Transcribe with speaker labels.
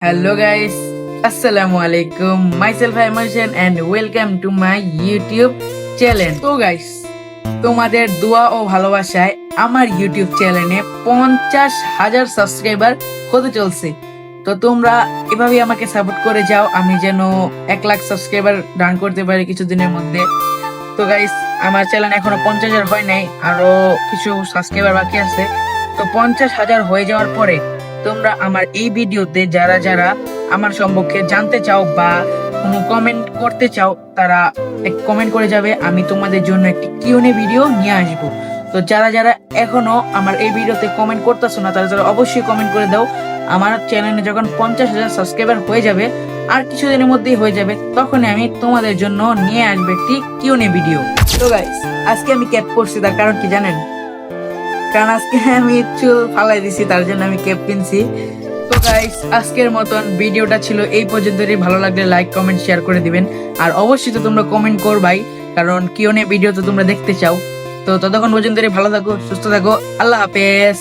Speaker 1: Hello guys, Assalamualaikum. Myself Emotion and welcome to my YouTube channel. তো guys, তোমাদের দোয়া ও ভালোবাসায় আমার ইউটিউব চ্যানেলে 50,000 সাবস্ক্রাইবার হতে চলছে। তো তোমরা এভাবেই আমাকে সাপোর্ট করে যাও, আমি যেন 1 লাখ সাবস্ক্রাইবার রান করতে পারি কিছুদিনের মধ্যে। তো গাইস, আমার চ্যানেল এখনো 50,000 হয় নাই, আরো কিছু সাবস্ক্রাইবার বাকি আছে। তো 50,000 হয়ে যাওয়ার পরে তোমরা আমার এই ভিডিওতে যারা যারা আমার সম্পর্কে জানতে চাও বা কোনো কমেন্ট করতে চাও, তারা এক কমেন্ট করে যাবে। আমি তোমাদের জন্য একটি কিউএনএ ভিডিও নিয়ে আসবো। তো যারা যারা এখনো আমার এই ভিডিওতে কমেন্ট করতেছো না, তারা তারা অবশ্যই কমেন্ট করে দাও। আমার চ্যানেলে যখন 50,000 সাবস্ক্রাইবার হয়ে যাবে, আর কিছুদিনের মধ্যেই হয়ে যাবে, তখনই আমি তোমাদের জন্য নিয়ে আসবো একটি কিউএনএ ভিডিও। তো গাইস, আজকে আমি ক্যাপ করছি, তার কারণ কি জানেন? কারণ আজকে আমি চুল ফালাই দিছি, তার জন্য আমি ক্যাপ কিনছি। তো গাইস, আজকের মতন ভিডিওটা ছিল এই পর্যন্তই। ভালো লাগলে লাইক কমেন্ট শেয়ার করে দিবেন, আর অবশ্যই তো তোমরা কমেন্ট করবাই, কারণ কিউএনএ ভিডিও তো তোমরা দেখতে চাও। তো ততক্ষণ পর্যন্ত ভালো থাকো, সুস্থ থাকো, আল্লাহ হাফেজ।